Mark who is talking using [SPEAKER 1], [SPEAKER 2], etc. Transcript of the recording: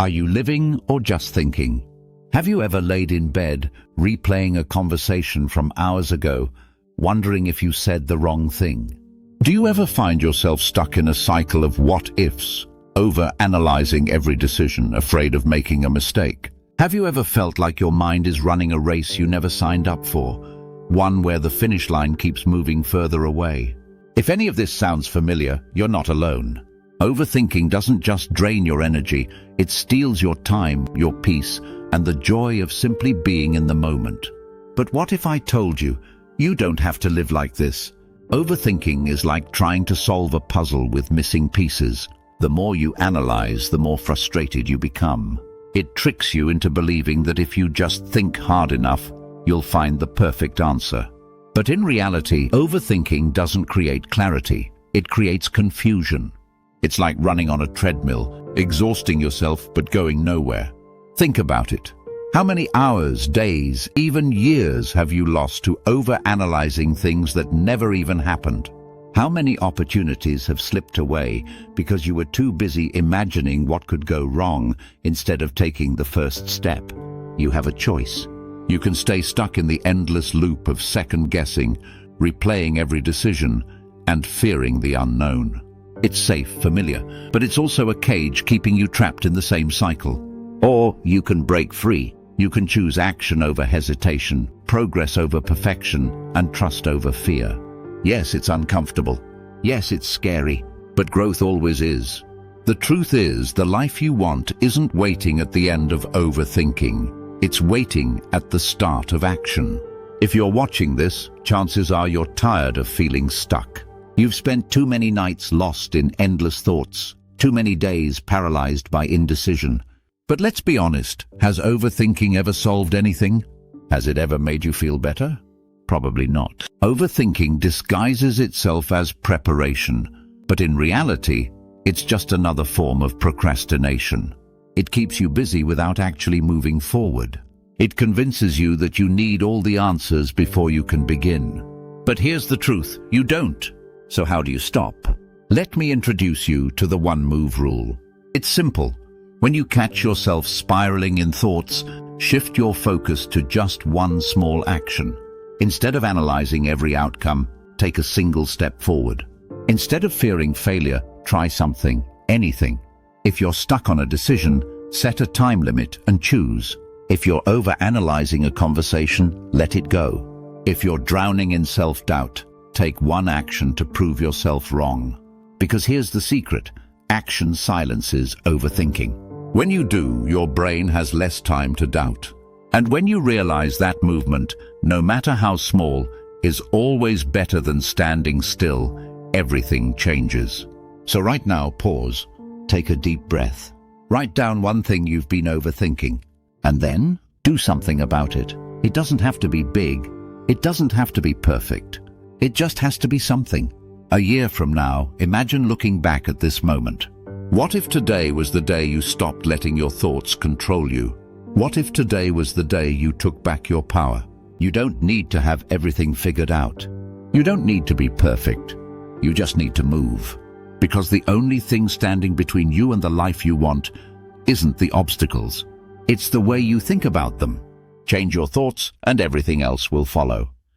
[SPEAKER 1] Are you living or just thinking? Have you ever laid in bed, replaying a conversation from hours ago, wondering if you said the wrong thing? Do you ever find yourself stuck in a cycle of what-ifs, over-analyzing every decision, afraid of making a mistake? Have you ever felt like your mind is running a race you never signed up for, one where the finish line keeps moving further away? If any of this sounds familiar, you're not alone. Overthinking doesn't just drain your energy, it steals your time, your peace, and the joy of simply being in the moment. But what if I told you, you don't have to live like this? Overthinking is like trying to solve a puzzle with missing pieces. The more you analyze, the more frustrated you become. It tricks you into believing that if you just think hard enough, you'll find the perfect answer. But in reality, overthinking doesn't create clarity. It creates confusion. It's like running on a treadmill, exhausting yourself but going nowhere. Think about it. How many hours, days, even years have you lost to over-analyzing things that never even happened? How many opportunities have slipped away because you were too busy imagining what could go wrong instead of taking the first step? You have a choice. You can stay stuck in the endless loop of second-guessing, replaying every decision, and fearing the unknown. It's safe, familiar, but it's also a cage keeping you trapped in the same cycle. Or you can break free. You can choose action over hesitation, progress over perfection, and trust over fear. Yes, it's uncomfortable. Yes, it's scary, but growth always is. The truth is, the life you want isn't waiting at the end of overthinking. It's waiting at the start of action. If you're watching this, chances are you're tired of feeling stuck. You've spent too many nights lost in endless thoughts, too many days paralyzed by indecision. But let's be honest, has overthinking ever solved anything? Has it ever made you feel better? Probably not. Overthinking disguises itself as preparation, but in reality, it's just another form of procrastination. It keeps you busy without actually moving forward. It convinces you that you need all the answers before you can begin. But here's the truth, you don't. So how do you stop? Let me introduce you to the one-move rule. It's simple. When you catch yourself spiraling in thoughts, shift your focus to just one small action. Instead of analyzing every outcome, take a single step forward. Instead of fearing failure, try something, anything. If you're stuck on a decision, set a time limit and choose. If you're over-analyzing a conversation, let it go. If you're drowning in self-doubt, take one action to prove yourself wrong. Because here's the secret, action silences overthinking. When you do, your brain has less time to doubt. And when you realize that movement, no matter how small, is always better than standing still, everything changes. So right now, pause, take a deep breath. Write down one thing you've been overthinking, and then do something about it. It doesn't have to be big. It doesn't have to be perfect. It just has to be something. A year from now, imagine looking back at this moment. What if today was the day you stopped letting your thoughts control you? What if today was the day you took back your power? You don't need to have everything figured out. You don't need to be perfect. You just need to move. Because the only thing standing between you and the life you want isn't the obstacles. It's the way you think about them. Change your thoughts and everything else will follow.